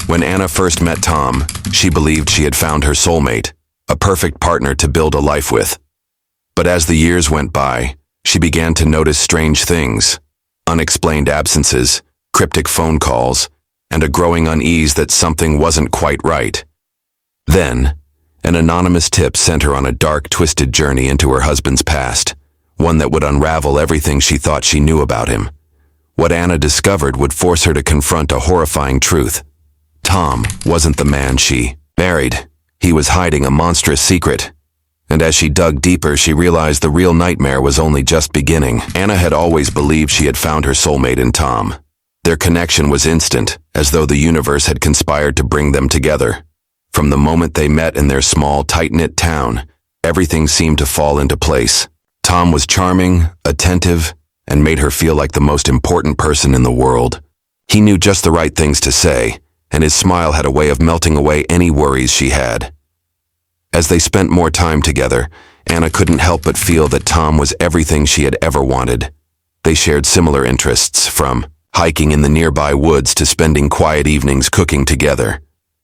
When Anna first met Tom, she believed she had found her soulmate, a perfect partner to build a life with. But as the years went by, she began to notice strange things, unexplained absences, cryptic phone calls, and a growing unease that something wasn't quite right. Then, an anonymous tip sent her on a dark, twisted journey into her husband's past, one that would unravel everything she thought she knew about him. What Anna discovered would force her to confront a horrifying truth. Tom wasn't the man she married. He was hiding a monstrous secret. And as she dug deeper, she realized the real nightmare was only just beginning. Anna had always believed she had found her soulmate in Tom. Their connection was instant, as though the universe had conspired to bring them together. From the moment they met in their small, tight-knit town, everything seemed to fall into place. Tom was charming, attentive, and made her feel like the most important person in the world. He knew just the right things to say, and his smile had a way of melting away any worries she had. As they spent more time together, Anna couldn't help but feel that Tom was everything she had ever wanted. They shared similar interests, from hiking in the nearby woods to spending quiet evenings cooking together.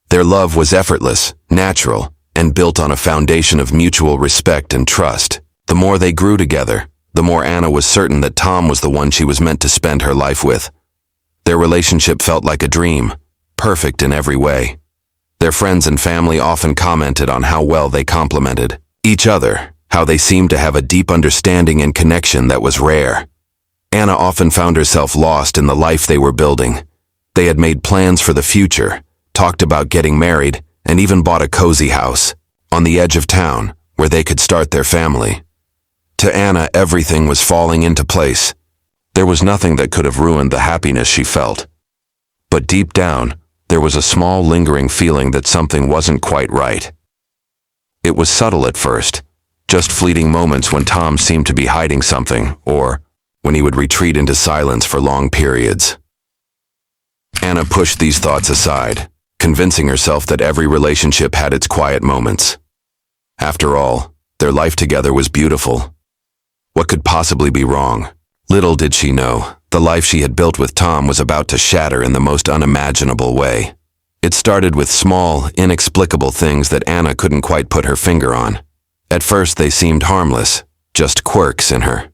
Their love was effortless, natural, and built on a foundation of mutual respect and trust. The more they grew together, the more Anna was certain that Tom was the one she was meant to spend her life with. Their relationship felt like a dream, perfect in every way. Their friends and family often commented on how well they complemented each other, how they seemed to have a deep understanding and connection that was rare. Anna often found herself lost in the life they were building. They had made plans for the future, talked about getting married, and even bought a cozy house on the edge of town where they could start their family. To Anna, everything was falling into place. There was nothing that could have ruined the happiness she felt. But deep down, there was a small lingering feeling that something wasn't quite right. It was subtle at first, just fleeting moments when Tom seemed to be hiding something, or when he would retreat into silence for long periods. Anna pushed these thoughts aside, convincing herself that every relationship had its quiet moments. After all, their life together was beautiful. What could possibly be wrong? Little did she know, the life she had built with Tom was about to shatter in the most unimaginable way. It started with small, inexplicable things that Anna couldn't quite put her finger on. At first they seemed harmless, just quirks in her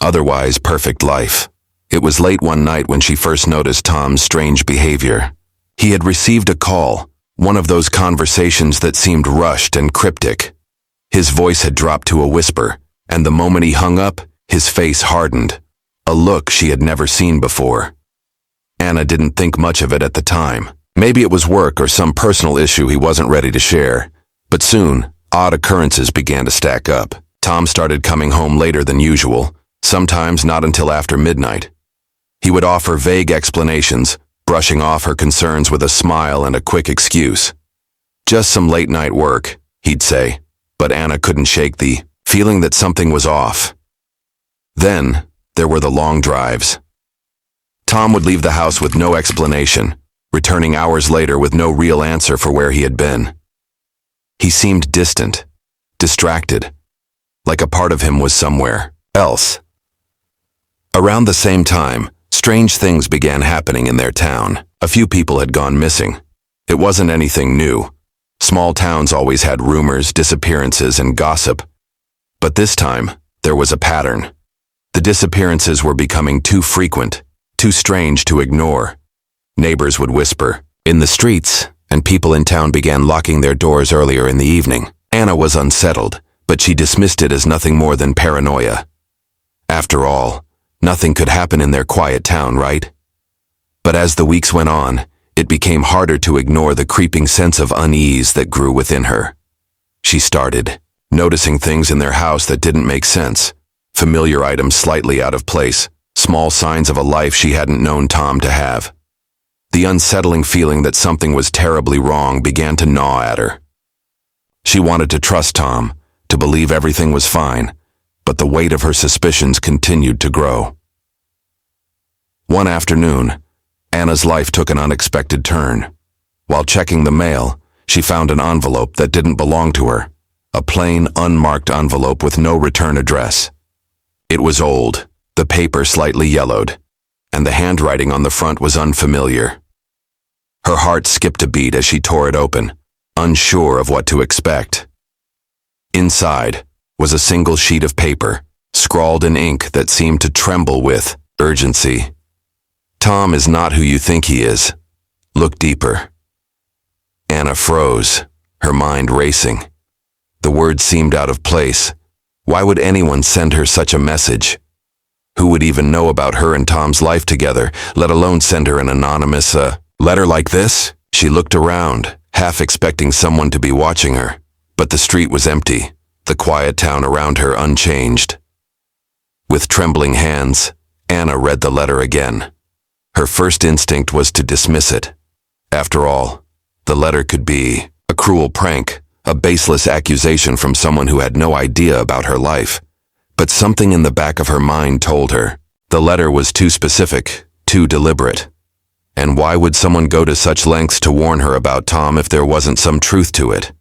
otherwise perfect life. It was late one night when she first noticed Tom's strange behavior. He had received a call, one of those conversations that seemed rushed and cryptic. His voice had dropped to a whisper, and the moment he hung up, his face hardened, a look she had never seen before. Anna didn't think much of it at the time. Maybe it was work or some personal issue he wasn't ready to share. But soon, odd occurrences began to stack up. Tom started coming home later than usual, sometimes not until after midnight. He would offer vague explanations, brushing off her concerns with a smile and a quick excuse. Just some late-night work, he'd say, but Anna couldn't shake the feeling that something was off. Then, there were the long drives. Tom would leave the house with no explanation, returning hours later with no real answer for where he had been. He seemed distant, distracted, like a part of him was somewhere else. Around the same time, strange things began happening in their town. A few people had gone missing. It wasn't anything new. Small towns always had rumors, disappearances, and gossip. But this time, there was a pattern. The disappearances were becoming too frequent, too strange to ignore. Neighbors would whisper in the streets, and people in town began locking their doors earlier in the evening. Anna was unsettled, but she dismissed it as nothing more than paranoia. After all, nothing could happen in their quiet town, right? But as the weeks went on, it became harder to ignore the creeping sense of unease that grew within her. She started noticing things in their house that didn't make sense, familiar items slightly out of place, small signs of a life she hadn't known Tom to have. The unsettling feeling that something was terribly wrong began to gnaw at her. She wanted to trust Tom, to believe everything was fine, but the weight of her suspicions continued to grow. One afternoon, Anna's life took an unexpected turn. While checking the mail, she found an envelope that didn't belong to her, a plain, unmarked envelope with no return address. It was old, the paper slightly yellowed, and the handwriting on the front was unfamiliar. Her heart skipped a beat as she tore it open, unsure of what to expect. Inside was a single sheet of paper, scrawled in ink that seemed to tremble with urgency. Tom is not who you think he is. Look deeper. Anna froze, her mind racing. The words seemed out of place. Why would anyone send her such a message? Who would even know about her and Tom's life together, let alone send her an anonymous, letter like this? She looked around, half expecting someone to be watching her. But the street was empty, the quiet town around her unchanged. With trembling hands, Anna read the letter again. Her first instinct was to dismiss it. After all, the letter could be a cruel prank, a baseless accusation from someone who had no idea about her life. But something in the back of her mind told her the letter was too specific, too deliberate. And why would someone go to such lengths to warn her about Tom if there wasn't some truth to it?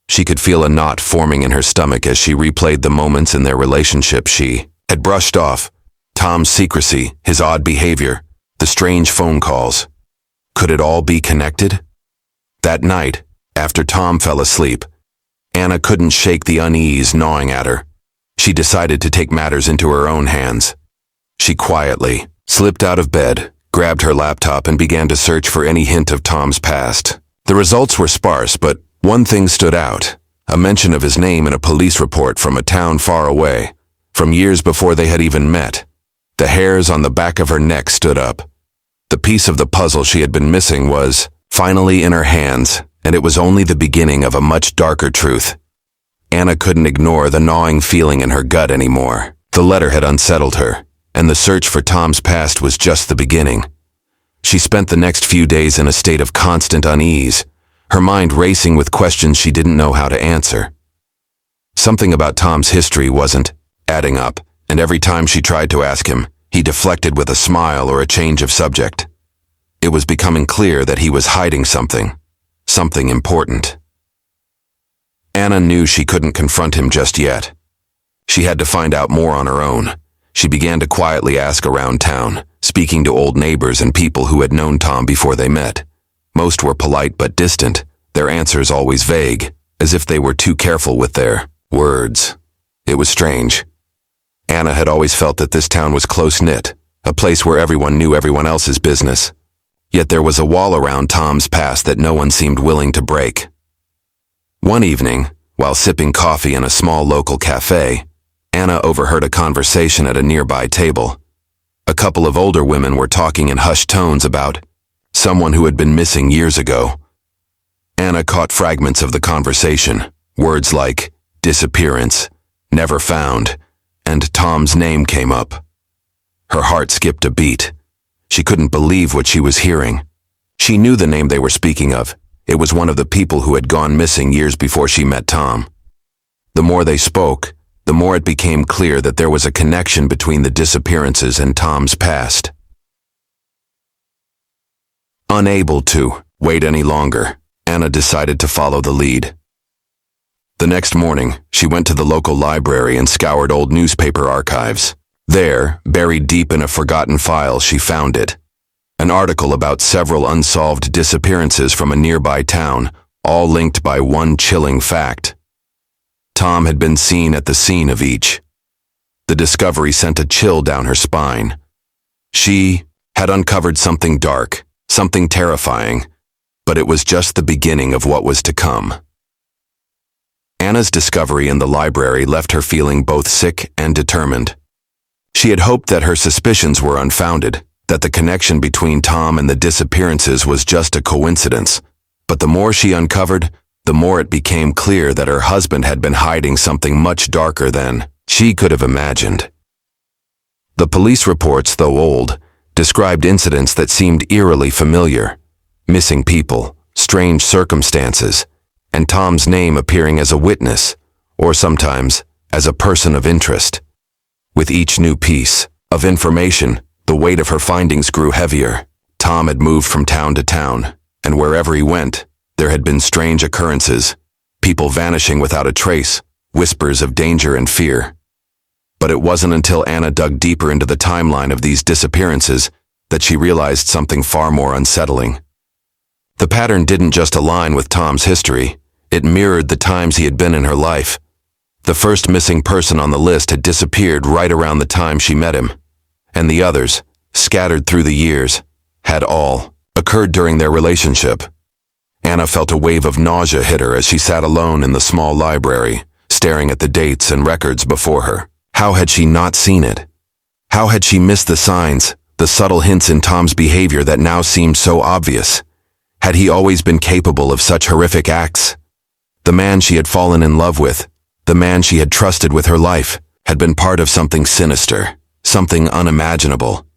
She could feel a knot forming in her stomach as she replayed the moments in their relationship she had brushed off. Tom's secrecy, his odd behavior, the strange phone calls. Could it all be connected? That night, after Tom fell asleep, Anna couldn't shake the unease gnawing at her. She decided to take matters into her own hands. She quietly slipped out of bed, grabbed her laptop, and began to search for any hint of Tom's past. The results were sparse, but one thing stood out, a mention of his name in a police report from a town far away, from years before they had even met. The hairs on the back of her neck stood up. The piece of the puzzle she had been missing was finally in her hands, and it was only the beginning of a much darker truth. Anna couldn't ignore the gnawing feeling in her gut anymore. The letter had unsettled her, and the search for Tom's past was just the beginning. She spent the next few days in a state of constant unease, her mind racing with questions she didn't know how to answer. Something about Tom's history wasn't adding up, and every time she tried to ask him, he deflected with a smile or a change of subject. It was becoming clear that he was hiding something important. Anna knew she couldn't confront him just yet. She had to find out more on her own. She began to quietly ask around town, speaking to old neighbors and people who had known Tom before they met. Most were polite but distant, their answers always vague, as if they were too careful with their words. It was strange. Anna had always felt that this town was close-knit, a place where everyone knew everyone else's business. Yet there was a wall around Tom's past that no one seemed willing to break. One evening, while sipping coffee in a small local cafe, Anna overheard a conversation at a nearby table. A couple of older women were talking in hushed tones about someone who had been missing years ago. Anna caught fragments of the conversation, words like disappearance, never found, and Tom's name came up. Her heart skipped a beat. She couldn't believe what she was hearing. She knew the name they were speaking of. It was one of the people who had gone missing years before she met Tom. The more they spoke, the more it became clear that there was a connection between the disappearances and Tom's past. Unable to wait any longer, Anna decided to follow the lead. The next morning, she went to the local library and scoured old newspaper archives. There, buried deep in a forgotten file, she found it. An article about several unsolved disappearances from a nearby town, all linked by one chilling fact. Tom had been seen at the scene of each. The discovery sent a chill down her spine. She had uncovered something dark, something terrifying, but it was just the beginning of what was to come. Anna's discovery in the library left her feeling both sick and determined. She had hoped that her suspicions were unfounded, that the connection between Tom and the disappearances was just a coincidence. But the more she uncovered, the more it became clear that her husband had been hiding something much darker than she could have imagined. The police reports, though old, described incidents that seemed eerily familiar. Missing people, strange circumstances, and Tom's name appearing as a witness, or sometimes as a person of interest. With each new piece of information, the weight of her findings grew heavier. Tom had moved from town to town, and wherever he went, there had been strange occurrences, people vanishing without a trace, whispers of danger and fear. But it wasn't until Anna dug deeper into the timeline of these disappearances that she realized something far more unsettling. The pattern didn't just align with Tom's history, it mirrored the times he had been in her life. The first missing person on the list had disappeared right around the time she met him, and the others, scattered through the years, had all occurred during their relationship. Anna felt a wave of nausea hit her as she sat alone in the small library, staring at the dates and records before her. How had she not seen it? How had she missed the signs, the subtle hints in Tom's behavior that now seemed so obvious? Had he always been capable of such horrific acts? The man she had fallen in love with, the man she had trusted with her life, had been part of something sinister, something unimaginable.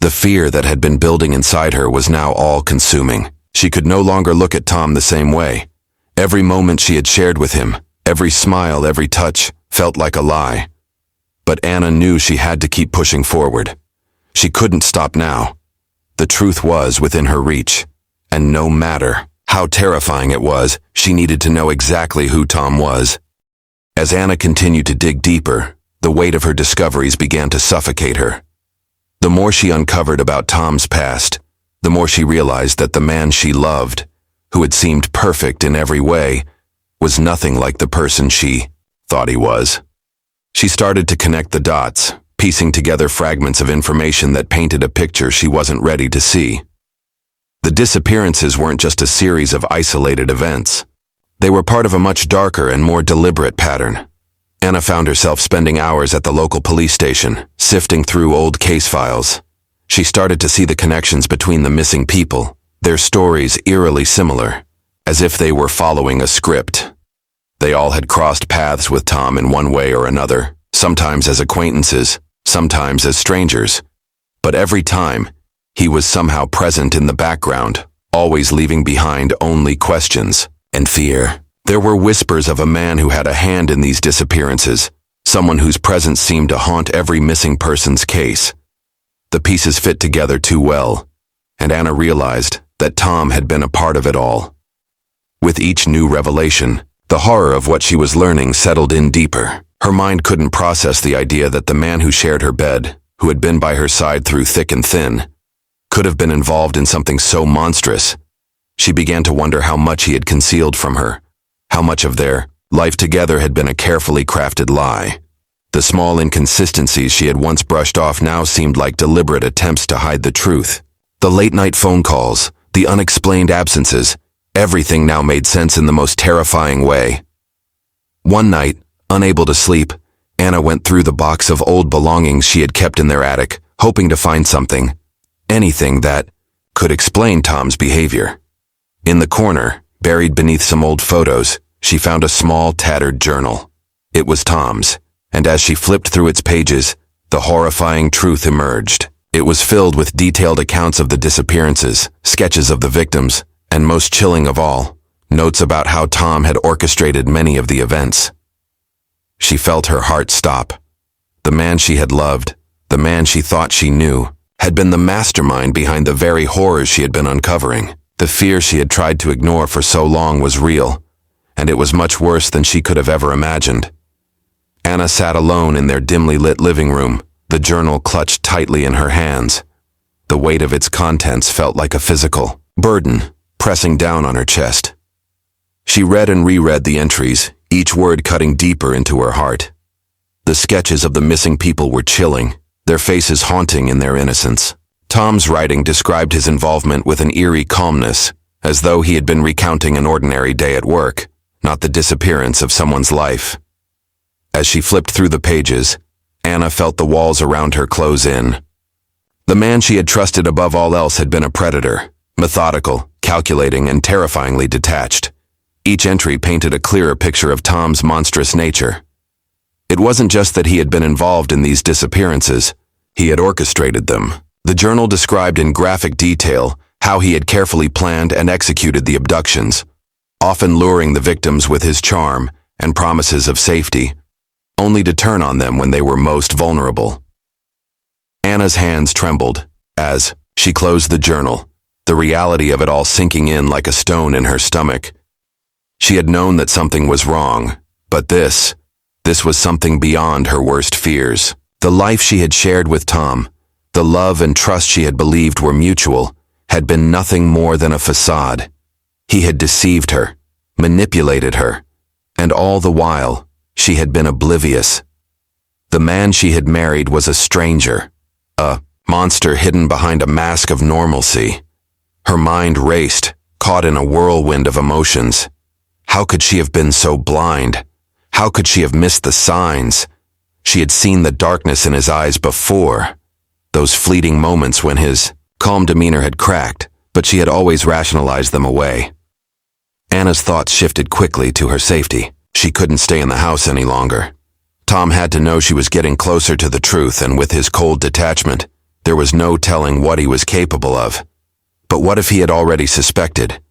The fear that had been building inside her was now all-consuming. She could no longer look at Tom the same way. Every moment she had shared with him, every smile, every touch, felt like a lie. But Anna knew she had to keep pushing forward. She couldn't stop now. The truth was within her reach, and no matter how terrifying it was, she needed to know exactly who Tom was. As Anna continued to dig deeper, the weight of her discoveries began to suffocate her. The more she uncovered about Tom's past, the more she realized that the man she loved, who had seemed perfect in every way, was nothing like the person she thought he was. She started to connect the dots, piecing together fragments of information that painted a picture she wasn't ready to see. The disappearances weren't just a series of isolated events. They were part of a much darker and more deliberate pattern. Anna found herself spending hours at the local police station, sifting through old case files. She started to see the connections between the missing people, their stories eerily similar, as if they were following a script. They all had crossed paths with Tom in one way or another, sometimes as acquaintances, sometimes as strangers. But every time, he was somehow present in the background, always leaving behind only questions and fear. There were whispers of a man who had a hand in these disappearances, someone whose presence seemed to haunt every missing person's case. The pieces fit together too well, and Anna realized that Tom had been a part of it all. With each new revelation, the horror of what she was learning settled in deeper. Her mind couldn't process the idea that the man who shared her bed, who had been by her side through thick and thin, could have been involved in something so monstrous. She began to wonder how much he had concealed from her, how much of their life together had been a carefully crafted lie. The small inconsistencies she had once brushed off now seemed like deliberate attempts to hide the truth. The late-night phone calls, the unexplained absences, everything now made sense in the most terrifying way. One night, unable to sleep, Anna went through the box of old belongings she had kept in their attic, hoping to find something, anything that could explain Tom's behavior. In the corner, buried beneath some old photos, she found a small, tattered journal. It was Tom's, and as she flipped through its pages, the horrifying truth emerged. It was filled with detailed accounts of the disappearances, sketches of the victims, and most chilling of all, notes about how Tom had orchestrated many of the events. She felt her heart stop. The man she had loved, the man she thought she knew, had been the mastermind behind the very horrors she had been uncovering. The fear she had tried to ignore for so long was real, and it was much worse than she could have ever imagined. Anna sat alone in their dimly lit living room, the journal clutched tightly in her hands. The weight of its contents felt like a physical burden, pressing down on her chest. She read and reread the entries, each word cutting deeper into her heart. The sketches of the missing people were chilling, their faces haunting in their innocence. Tom's writing described his involvement with an eerie calmness, as though he had been recounting an ordinary day at work, not the disappearance of someone's life. As she flipped through the pages, Anna felt the walls around her close in. The man she had trusted above all else had been a predator, methodical, calculating, and terrifyingly detached. Each entry painted a clearer picture of Tom's monstrous nature. It wasn't just that he had been involved in these disappearances, he had orchestrated them. The journal described in graphic detail how he had carefully planned and executed the abductions, often luring the victims with his charm and promises of safety, only to turn on them when they were most vulnerable. Anna's hands trembled as she closed the journal, the reality of it all sinking in like a stone in her stomach. She had known that something was wrong, but this was something beyond her worst fears. The life she had shared with Tom, the love and trust she had believed were mutual, had been nothing more than a facade, He had deceived her, manipulated her, and all the while, she had been oblivious. The man she had married was a stranger, a monster hidden behind a mask of normalcy. Her mind raced, caught in a whirlwind of emotions. How could she have been so blind? How could she have missed the signs? She had seen the darkness in his eyes before, those fleeting moments when his calm demeanor had cracked, but she had always rationalized them away. Anna's thoughts shifted quickly to her safety. She couldn't stay in the house any longer. Tom had to know she was getting closer to the truth, and with his cold detachment, there was no telling what he was capable of. But what if he had already suspected?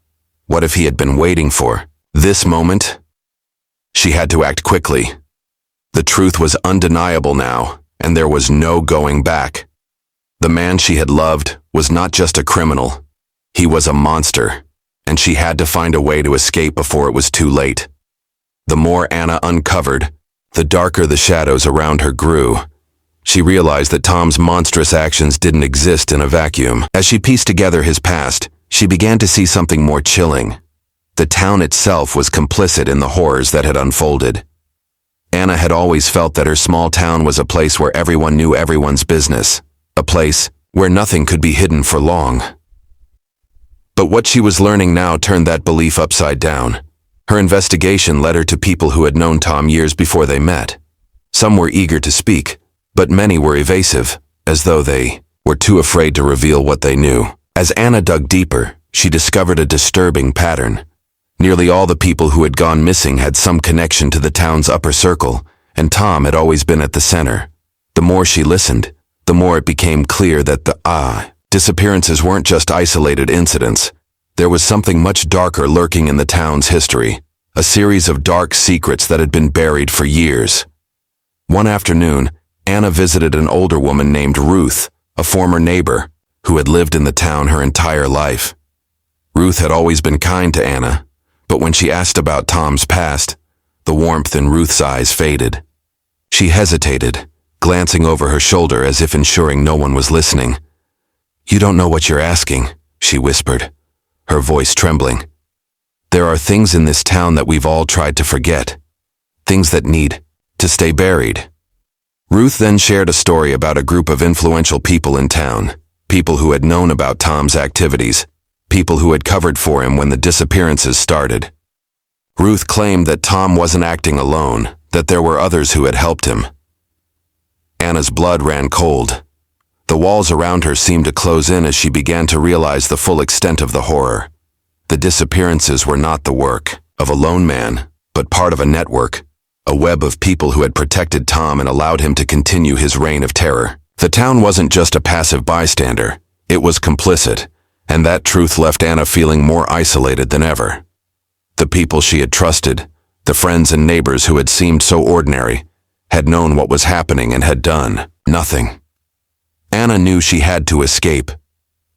What if he had been waiting for this moment? She had to act quickly. The truth was undeniable now, and there was no going back. The man she had loved was not just a criminal. He was a monster, and she had to find a way to escape before it was too late. The more Anna uncovered, the darker the shadows around her grew. She realized that Tom's monstrous actions didn't exist in a vacuum. As she pieced together his past, she began to see something more chilling. The town itself was complicit in the horrors that had unfolded. Anna had always felt that her small town was a place where everyone knew everyone's business, a place where nothing could be hidden for long. But what she was learning now turned that belief upside down. Her investigation led her to people who had known Tom years before they met. Some were eager to speak, but many were evasive, as though they were too afraid to reveal what they knew. As Anna dug deeper, she discovered a disturbing pattern. Nearly all the people who had gone missing had some connection to the town's upper circle, and Tom had always been at the center. The more she listened, the more it became clear that the disappearances weren't just isolated incidents. There was something much darker lurking in the town's history, a series of dark secrets that had been buried for years. One afternoon, Anna visited an older woman named Ruth, a former neighbor, who had lived in the town her entire life. Ruth had always been kind to Anna, but when she asked about Tom's past, the warmth in Ruth's eyes faded. She hesitated, glancing over her shoulder as if ensuring no one was listening. "You don't know what you're asking," she whispered, her voice trembling. "There are things in this town that we've all tried to forget, things that need to stay buried." Ruth then shared a story about a group of influential people in town, people who had known about Tom's activities, people who had covered for him when the disappearances started. Ruth claimed that Tom wasn't acting alone, that there were others who had helped him. Anna's blood ran cold. The walls around her seemed to close in as she began to realize the full extent of the horror. The disappearances were not the work of a lone man, but part of a network, a web of people who had protected Tom and allowed him to continue his reign of terror. The town wasn't just a passive bystander, it was complicit, and that truth left Anna feeling more isolated than ever. The people she had trusted, the friends and neighbors who had seemed so ordinary, had known what was happening and had done nothing. Anna knew she had to escape.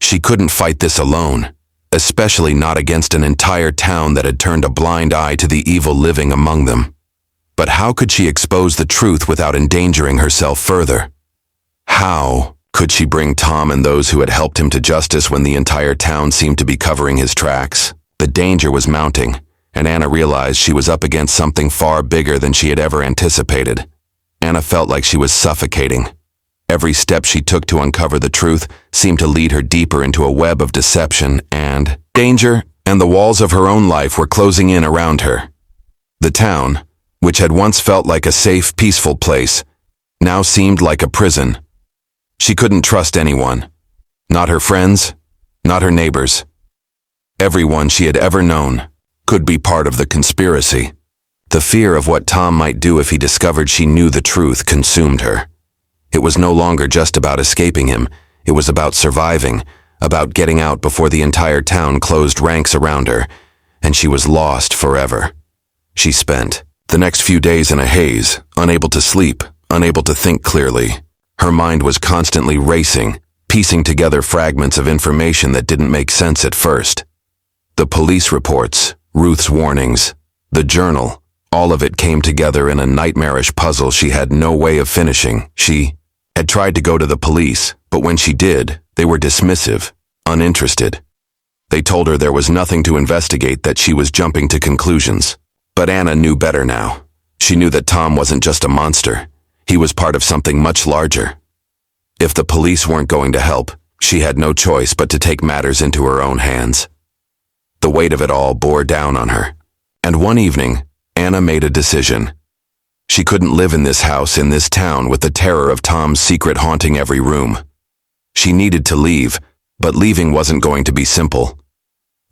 She couldn't fight this alone, especially not against an entire town that had turned a blind eye to the evil living among them. But how could she expose the truth without endangering herself further? How could she bring Tom and those who had helped him to justice when the entire town seemed to be covering his tracks? The danger was mounting, and Anna realized she was up against something far bigger than she had ever anticipated. Anna felt like she was suffocating. Every step she took to uncover the truth seemed to lead her deeper into a web of deception and danger, and the walls of her own life were closing in around her. The town, which had once felt like a safe, peaceful place, now seemed like a prison. She couldn't trust anyone. Not her friends, not her neighbors. Everyone she had ever known could be part of the conspiracy. The fear of what Tom might do if he discovered she knew the truth consumed her. It was no longer just about escaping him. It was about surviving, about getting out before the entire town closed ranks around her, and she was lost forever. She spent the next few days in a haze, unable to sleep, unable to think clearly. Her mind was constantly racing, piecing together fragments of information that didn't make sense at first. The police reports, Ruth's warnings, the journal, all of it came together in a nightmarish puzzle she had no way of finishing. She had tried to go to the police, but when she did, they were dismissive, uninterested. They told her there was nothing to investigate, that she was jumping to conclusions. But Anna knew better now. She knew that Tom wasn't just a monster. He was part of something much larger. If the police weren't going to help, she had no choice but to take matters into her own hands. The weight of it all bore down on her. And one evening, Anna made a decision. She couldn't live in this house, in this town, with the terror of Tom's secret haunting every room. She needed to leave, but leaving wasn't going to be simple.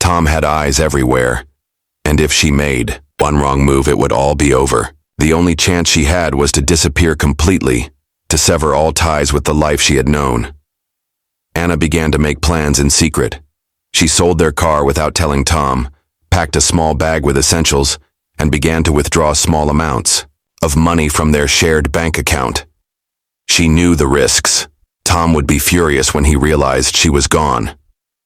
Tom had eyes everywhere, and if she made one wrong move, it would all be over. The only chance she had was to disappear completely, to sever all ties with the life she had known. Anna began to make plans in secret. She sold their car without telling Tom, packed a small bag with essentials, and began to withdraw small amounts of money from their shared bank account. She knew the risks. Tom would be furious when he realized she was gone.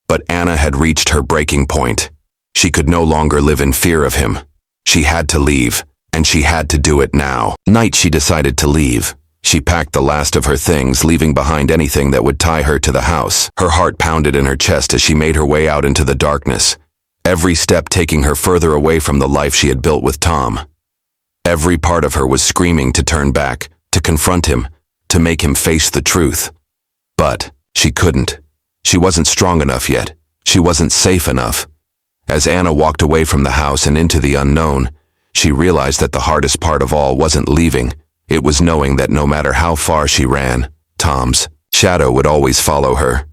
But Anna had reached her breaking point. She could no longer live in fear of him. She had to leave, and she had to do it now. Night she decided to leave. She packed the last of her things, leaving behind anything that would tie her to the house. Her heart pounded in her chest as she made her way out into the darkness, every step taking her further away from the life she had built with Tom. Every part of her was screaming to turn back, to confront him, to make him face the truth. But she couldn't. She wasn't strong enough yet. She wasn't safe enough. As Anna walked away from the house and into the unknown, she realized that the hardest part of all wasn't leaving. It was knowing that no matter how far she ran, Tom's shadow would always follow her.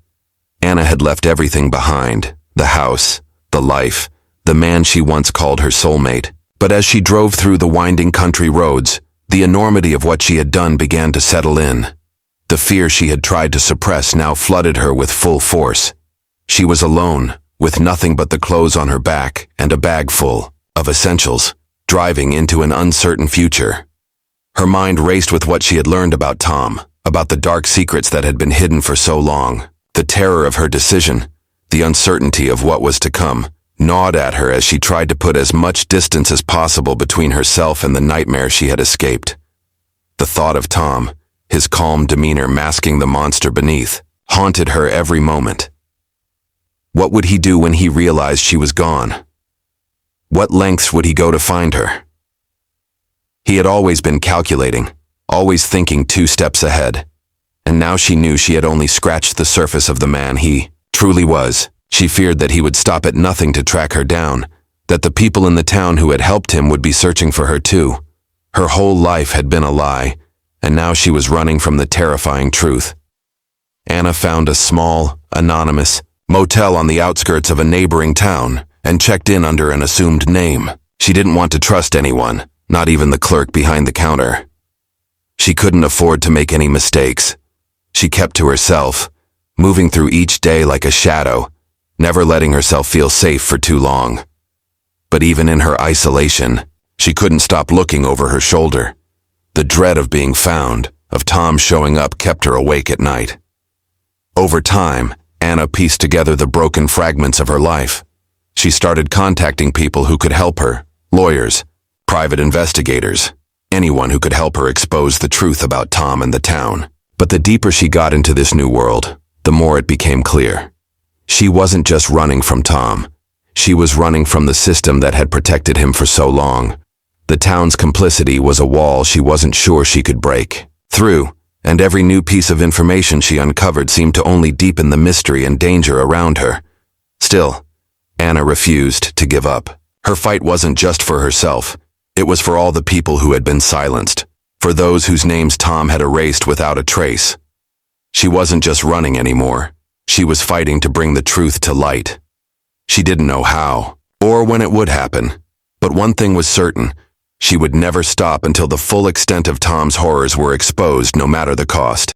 Anna had left everything behind: the house, the life, the man she once called her soulmate. But as she drove through the winding country roads, the enormity of what she had done began to settle in. The fear she had tried to suppress now flooded her with full force. She was alone, with nothing but the clothes on her back and a bag full of essentials, driving into an uncertain future. Her mind raced with what she had learned about Tom, about the dark secrets that had been hidden for so long. The terror of her decision, the uncertainty of what was to come, gnawed at her as she tried to put as much distance as possible between herself and the nightmare she had escaped. The thought of Tom, his calm demeanor masking the monster beneath, haunted her every moment. What would he do when he realized she was gone? What lengths would he go to find her? He had always been calculating, always thinking 2 steps ahead. And now she knew she had only scratched the surface of the man he truly was. She feared that he would stop at nothing to track her down, that the people in the town who had helped him would be searching for her too. Her whole life had been a lie, and now she was running from the terrifying truth. Anna found a small, anonymous motel on the outskirts of a neighboring town and checked in under an assumed name. She didn't want to trust anyone, not even the clerk behind the counter. She couldn't afford to make any mistakes. She kept to herself, moving through each day like a shadow, never letting herself feel safe for too long. But even in her isolation, she couldn't stop looking over her shoulder. The dread of being found, of Tom showing up, kept her awake at night. Over time, Anna pieced together the broken fragments of her life. She started contacting people who could help her: lawyers, private investigators, anyone who could help her expose the truth about Tom and the town. But the deeper she got into this new world, the more it became clear. She wasn't just running from Tom. She was running from the system that had protected him for so long. The town's complicity was a wall she wasn't sure she could break through, and every new piece of information she uncovered seemed to only deepen the mystery and danger around her. Still, Anna refused to give up. Her fight wasn't just for herself. It was for all the people who had been silenced, for those whose names Tom had erased without a trace. She wasn't just running anymore. She was fighting to bring the truth to light. She didn't know how, or when it would happen, but one thing was certain: she would never stop until the full extent of Tom's horrors were exposed, no matter the cost.